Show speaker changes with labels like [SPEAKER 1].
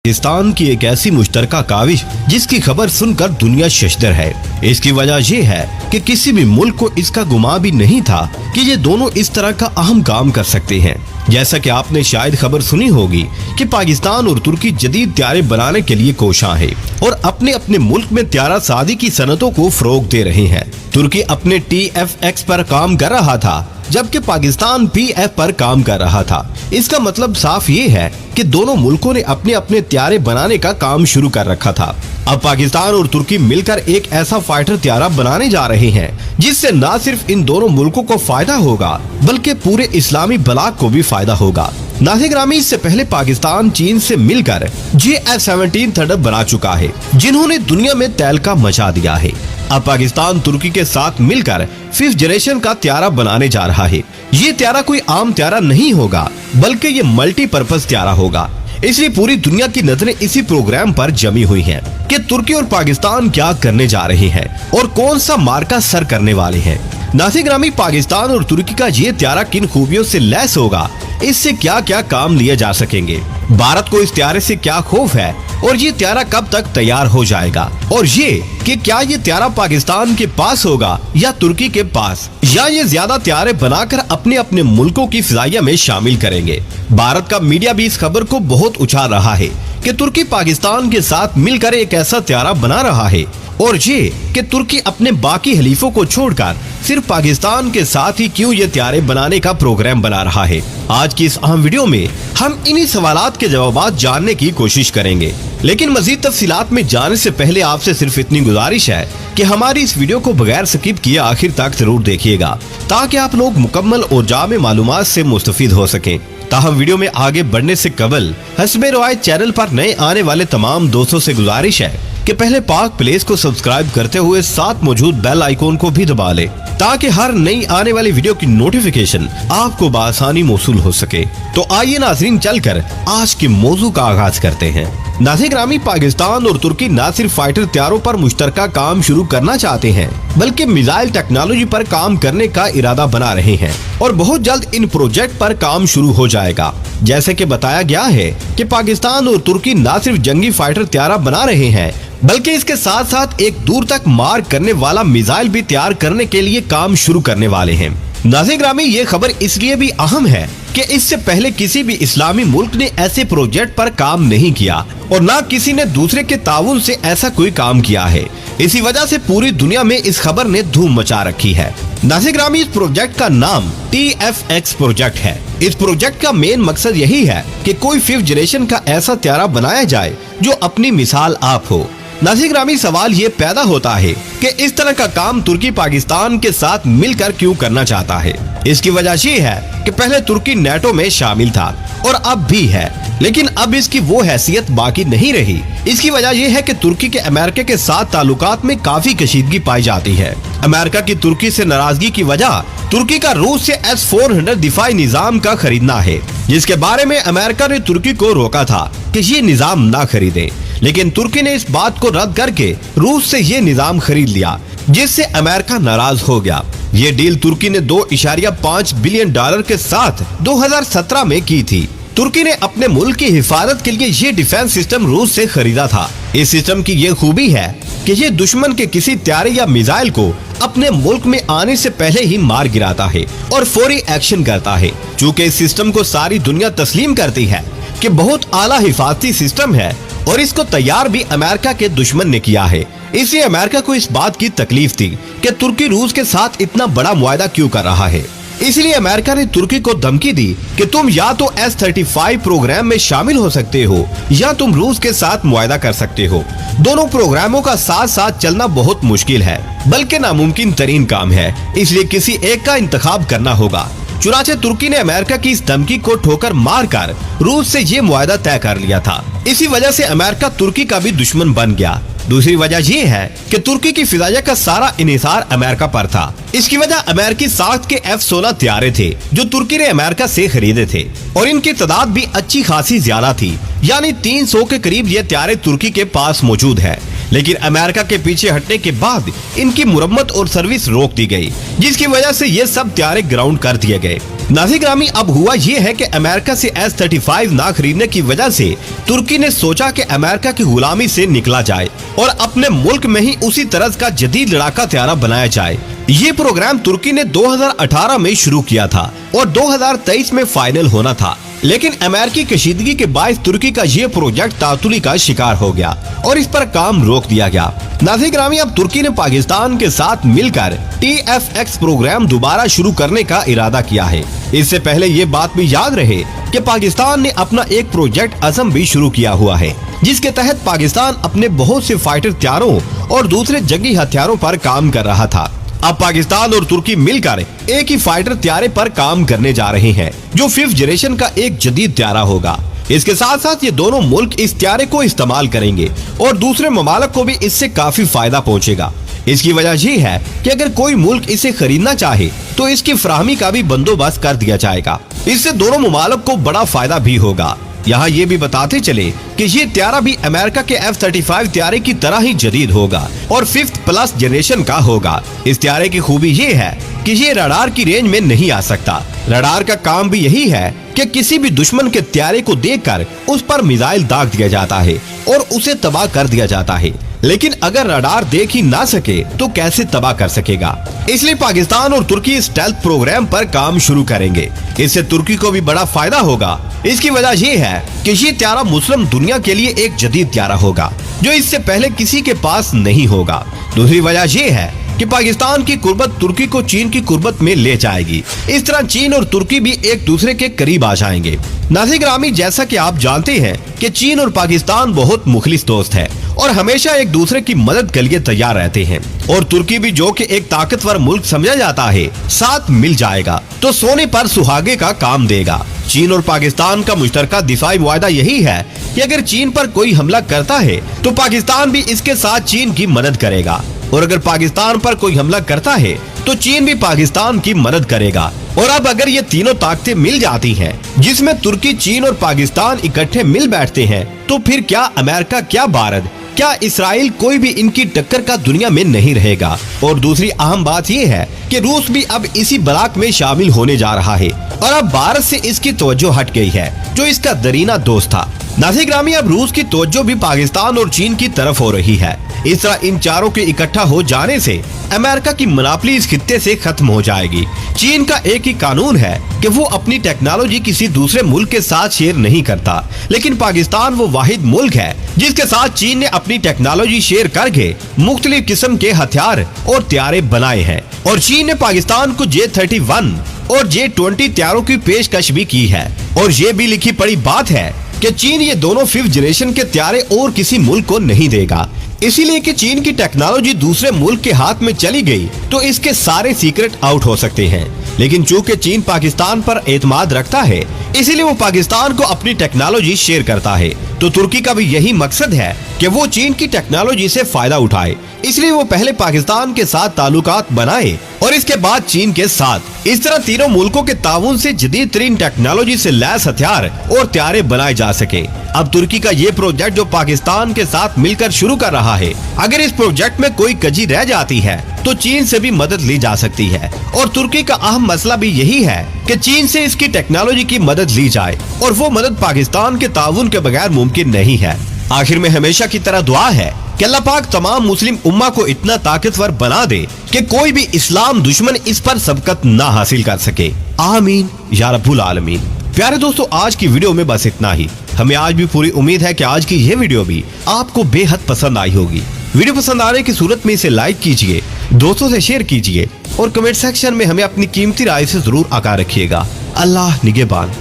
[SPEAKER 1] पाकिस्तान की एक ऐसी मुश्तरका काविश जिसकी खबर सुनकर दुनिया शशदर है। इसकी वजह ये है कि किसी भी मुल्क को इसका गुमान भी नहीं था कि ये दोनों इस तरह का अहम काम कर सकते हैं। जैसा कि आपने शायद खबर सुनी होगी कि पाकिस्तान और तुर्की जदीद त्यारे बनाने के लिए कोशां है और अपने अपने मुल्क में त्यारा सादी की सनतों को फरोग दे रहे हैं। तुर्की अपने TFX पर काम कर रहा था जबकि पाकिस्तान PF पर काम कर रहा था। इसका मतलब साफ ये है कि दोनों मुल्कों ने अपने अपने त्यारे बनाने का काम शुरू कर रखा था। अब पाकिस्तान और तुर्की मिलकर एक ऐसा फाइटर त्यारा बनाने जा रहे हैं जिससे न सिर्फ इन दोनों मुल्कों को फायदा होगा बल्कि पूरे इस्लामी ब्लॉक को भी फायदा होगा। नाज़िर-ए-ग्रामी, इससे पहले पाकिस्तान चीन से मिलकर JF-17 थंडर बना चुका है जिन्होंने दुनिया में तहलका मचा दिया है। अब पाकिस्तान तुर्की के साथ मिलकर 5th जनरेशन का त्यारा बनाने जा रहा है। ये त्यारा कोई आम त्यारा नहीं होगा बल्कि ये मल्टीपर्पज त्यारा होगा। इसलिए पूरी दुनिया की नजरें इसी प्रोग्राम पर जमी हुई हैं कि तुर्की और पाकिस्तान क्या करने जा रहे हैं और कौन सा मार्का सर करने वाले हैं। नाज़िर-ए-ग्रामी, पाकिस्तान और तुर्की का ये त्यारा किन खूबियों से लैस होगा, इससे क्या क्या काम लिए जा सकेंगे, भारत को इस त्यारे से क्या खौफ है और ये त्यारा कब तक तैयार हो जाएगा, और ये कि क्या ये त्यारा पाकिस्तान के पास होगा या तुर्की के पास, या ये ज्यादा त्यारे बनाकर अपने अपने मुल्कों की फिजाइया में शामिल करेंगे। भारत का मीडिया भी इस खबर को बहुत उछाल रहा है कि तुर्की पाकिस्तान के साथ मिलकर एक ऐसा त्यारा बना रहा है और ये कि तुर्की अपने बाकी हलीफों को छोड़कर सिर्फ पाकिस्तान के साथ ही क्यों ये त्यारे बनाने का प्रोग्राम बना रहा है। आज की इस अहम वीडियो में हम इन्हीं सवालात के जवाब जानने की कोशिश करेंगे, लेकिन मजीद तफसीलात में जाने से पहले आपसे सिर्फ इतनी गुजारिश है कि हमारी इस वीडियो को बगैर स्किप किए आखिर तक जरूर देखिएगा ताकि आप लोग मुकम्मल और जामे मालूमात से मुस्तफीद हो सकें। ताहम वीडियो में आगे बढ़ने से कबल हस्बे रवायत चैनल पर नए आने वाले तमाम दोस्तों से गुजारिश है कि पहले पाक प्लेस को सब्सक्राइब करते हुए साथ मौजूद बेल आइकॉन को भी दबा ले ताकि हर नई आने वाली वीडियो की नोटिफिकेशन आपको बआसानी मौसूल हो सके। तो आइए नाज़रीन, चलकर आज के मौजू का आगाज करते हैं। नाज़िर-ए-ग्रामी, पाकिस्तान और तुर्की न सिर्फ फाइटर त्यारों पर मुश्तरका काम शुरू करना चाहते हैं बल्कि मिसाइल टेक्नोलॉजी पर काम करने का इरादा बना रहे हैं और बहुत जल्द इन प्रोजेक्ट पर काम शुरू हो जाएगा। जैसे कि बताया गया है कि पाकिस्तान और तुर्की न सिर्फ जंगी फाइटर त्यारा बना रहे हैं बल्कि इसके साथ साथ एक दूर तक मार करने वाला मिसाइल भी तैयार करने के लिए काम शुरू करने वाले हैं। नाज़िर-ए-ग्रामी, ये खबर इसलिए भी अहम है कि इससे पहले किसी भी इस्लामी मुल्क ने ऐसे प्रोजेक्ट पर काम नहीं किया और न किसी ने दूसरे के ताउन से ऐसा कोई काम किया है। इसी वजह से पूरी दुनिया में इस खबर ने धूम मचा रखी है। नाज़िर-ए-ग्रामी, इस प्रोजेक्ट का नाम TFX प्रोजेक्ट है। इस प्रोजेक्ट का मेन मकसद यही है कि कोई 5th जनरेशन का ऐसा त्यारा बनाया जाए जो अपनी मिसाल आप हो। नाज़िर-ए-ग्रामी, सवाल ये पैदा होता है कि इस तरह का काम तुर्की पाकिस्तान के साथ मिलकर क्यों करना चाहता है। इसकी वजह ये है कि पहले तुर्की नेटो में शामिल था और अब भी है, लेकिन अब इसकी वो हैसियत बाकी नहीं रही। इसकी वजह यह है कि तुर्की के अमेरिका के साथ ताल्लुकात में काफी कशीदगी पाई जाती है। अमेरिका की तुर्की से नाराजगी की वजह तुर्की का रूस से S-400 दिफाई निजाम का खरीदना है, जिसके बारे में अमेरिका ने तुर्की को रोका था कि ये निजाम ना खरीदे, लेकिन तुर्की ने इस बात को रद्द करके रूस से ये निजाम खरीद लिया, जिससे अमेरिका नाराज हो गया। ये डील तुर्की ने $2.5 बिलियन के साथ 2017 में की थी। तुर्की ने अपने मुल्क की हिफाजत के लिए ये डिफेंस सिस्टम रूस से खरीदा था। इस सिस्टम की ये खूबी है कि ये दुश्मन के किसी त्यारे या मिसाइल को अपने मुल्क में आने से पहले ही मार गिराता है और फौरी एक्शन करता है। चूँकि इस सिस्टम को सारी दुनिया तस्लीम करती है कि बहुत आला हिफाजती सिस्टम है और इसको तैयार भी अमेरिका के दुश्मन ने किया है, इसलिए अमेरिका को इस बात की तकलीफ थी कि तुर्की रूस के साथ इतना बड़ा मुआहदा क्यों कर रहा है। इसलिए अमेरिका ने तुर्की को धमकी दी कि तुम या तो S-35 प्रोग्राम में शामिल हो सकते हो या तुम रूस के साथ मुआहदा कर सकते हो। दोनों प्रोग्रामों का साथ साथ चलना बहुत मुश्किल है, बल्कि नामुमकिन तरीन काम है, इसलिए किसी एक का इंतखाब करना होगा। चुनाचे तुर्की ने अमेरिका की इस धमकी को ठोकर मारकर रूस से ये मुआहदा तय कर लिया था। इसी वजह से अमेरिका तुर्की का भी दुश्मन बन गया। दूसरी वजह ये है कि तुर्की की फिजाइया का सारा इन्हिसार अमेरिका पर था। इसकी वजह अमेरिकी साख्त के F-16 त्यारे थे जो तुर्की ने अमेरिका से खरीदे थे और इनकी तादाद भी अच्छी खासी ज्यादा थी, यानी 300 के करीब ये त्यारे तुर्की के पास मौजूद है। लेकिन अमेरिका के पीछे हटने के बाद इनकी मुरम्मत और सर्विस रोक दी गई, जिसकी वजह से ये सब तैयारे ग्राउंड कर दिए गए। नाज़िर-ए-गिरामी, अब हुआ ये है कि अमेरिका से S-35 ना खरीदने की वजह से तुर्की ने सोचा कि अमेरिका की गुलामी से निकला जाए और अपने मुल्क में ही उसी तरह का जदीद लड़ाका तैयारा बनाया जाए। ये प्रोग्राम तुर्की ने 2018 में शुरू किया था और 2023 में फाइनल होना था, लेकिन अमेरिकी कशीदगी के बायस तुर्की का ये प्रोजेक्ट तातुली का शिकार हो गया और इस पर काम रोक दिया गया। नाज़िर-ए-गिरामी, अब तुर्की ने पाकिस्तान के साथ मिलकर TFX प्रोग्राम दोबारा शुरू करने का इरादा किया है। इससे पहले ये बात भी याद रहे कि पाकिस्तान ने अपना एक प्रोजेक्ट असम भी शुरू किया हुआ है, जिसके तहत पाकिस्तान अपने बहुत से फाइटर हथियारों और दूसरे जंगी हथियारों पर काम कर रहा था। अब पाकिस्तान और तुर्की मिलकर एक ही फाइटर हथियारे पर काम करने जा रहे हैं, जो 5th जनरेशन का एक जदीद हथियारा होगा। इसके साथ साथ ये दोनों मुल्क इस हथियारे को इस्तेमाल करेंगे और दूसरे ममालिक को भी इससे काफी फायदा पहुंचेगा। इसकी वजह ये है कि अगर कोई मुल्क इसे खरीदना चाहे तो इसकी फराहमी का भी बंदोबस्त कर दिया जाएगा। इससे दोनों ममालिक को बड़ा फायदा भी होगा। यहाँ ये भी बताते चले कि ये हथियारा भी अमेरिका के F-35 हथियारे की तरह ही जदीद होगा और 5th+ जनरेशन का होगा। इस हथियारे की खूबी ये है कि ये रडार की रेंज में नहीं आ सकता। रडार का काम भी यही है कि किसी भी दुश्मन के हथियारे को देखकर उस पर मिसाइल दाग दिया जाता है और उसे तबाह कर दिया जाता है, लेकिन अगर रडार देख ही ना सके तो कैसे तबाह कर सकेगा। इसलिए पाकिस्तान और तुर्की स्टेल्थ प्रोग्राम पर काम शुरू करेंगे। इससे तुर्की को भी बड़ा फायदा होगा। इसकी वजह ये है कि ये हथियारा मुस्लिम दुनिया के लिए एक जदीद हथियारा होगा, जो इससे पहले किसी के पास नहीं होगा। दूसरी वजह ये है कि पाकिस्तान की कुर्बत तुर्की को चीन की कुर्बत में ले जाएगी। इस तरह चीन और तुर्की भी एक दूसरे के करीब आ जाएंगे। नाज़िर-ए-गिरामी, जैसा कि आप जानते हैं कि चीन और पाकिस्तान बहुत मुखलिस दोस्त है और हमेशा एक दूसरे की मदद के लिए तैयार रहते हैं, और तुर्की भी, जो कि एक ताकतवर मुल्क समझा जाता है, साथ मिल जाएगा तो सोने पर सुहागे का काम देगा। चीन और पाकिस्तान का मुश्तरका दिफाई मुआहदा यही है कि अगर चीन पर कोई हमला करता है तो पाकिस्तान भी इसके साथ चीन की मदद करेगा, और अगर पाकिस्तान पर कोई हमला करता है तो चीन भी पाकिस्तान की मदद करेगा। और अब अगर ये तीनों ताकतें मिल जाती हैं, जिसमें तुर्की, चीन और पाकिस्तान इकट्ठे मिल बैठते हैं, तो फिर क्या अमेरिका, क्या भारत, क्या इसराइल, कोई भी इनकी टक्कर का दुनिया में नहीं रहेगा। और दूसरी अहम बात यह है कि रूस भी अब इसी ब्लॉक में शामिल होने जा रहा है और अब भारत से इसकी तवज्जो हट गई है, जो इसका दरीना दोस्त था। नाज़िर-ए-गिरामी, अब रूस की तवज्जो भी पाकिस्तान और चीन की तरफ हो रही है। इस तरह इन चारों के इकट्ठा हो जाने से अमेरिका की मोनोपोली इस खित्ते से खत्म हो जाएगी। चीन का एक ही कानून है कि वो अपनी टेक्नोलॉजी किसी दूसरे मुल्क के साथ शेयर नहीं करता, लेकिन पाकिस्तान वो वाहिद मुल्क है जिसके साथ चीन ने अपनी टेक्नोलॉजी शेयर करके मुख्तलिफ किस्म के हथियार और हथियारे बनाए हैं। और चीन ने पाकिस्तान को J-31 और J-20 हथियारों की पेशकश भी की है। और ये भी लिखी पड़ी बात है कि चीन ये दोनों 5th जनरेशन के हथियारे और किसी मुल्क को नहीं देगा, इसीलिए कि चीन की टेक्नोलॉजी दूसरे मुल्क के हाथ में चली गई तो इसके सारे सीक्रेट आउट हो सकते हैं। लेकिन चूंकि चीन पाकिस्तान पर एतमाद रखता है, इसीलिए वो पाकिस्तान को अपनी टेक्नोलॉजी शेयर करता है। तो तुर्की का भी यही मकसद है कि वो चीन की टेक्नोलॉजी से फायदा उठाए, इसलिए वो पहले पाकिस्तान के साथ ताल्लुकात बनाए और इसके बाद चीन के साथ। इस तरह तीनों मुल्कों के ताउन से जदीद तरीन टेक्नोलॉजी से लैस हथियार और हथियारे बनाए जा सके। अब तुर्की का ये प्रोजेक्ट जो पाकिस्तान के साथ मिलकर शुरू कर रहा है, अगर इस प्रोजेक्ट में कोई कजी रह जाती है तो चीन से भी मदद ली जा सकती है। और तुर्की का अहम मसला भी यही है कि चीन से इसकी टेक्नोलॉजी की मदद ली जाए, और वो मदद पाकिस्तान के ताउन के बगैर मुमकिन नहीं है। आखिर में हमेशा की तरह दुआ है कि अल्लाह पाक तमाम मुस्लिम उम्मा को इतना ताकतवर बना दे कि कोई भी इस्लाम दुश्मन इस पर सबकत ना हासिल कर सके। आमीन या रब्बुल आलमीन। प्यारे दोस्तों, आज की वीडियो में बस इतना ही। हमें आज भी पूरी उम्मीद है कि आज की ये वीडियो भी आपको बेहद पसंद आई होगी। वीडियो पसंद आने की सूरत में इसे लाइक कीजिए, दोस्तों से शेयर कीजिए और कमेंट सेक्शन में हमें अपनी कीमती राय से जरूर आगाह रखिएगा। अल्लाह निगहबान।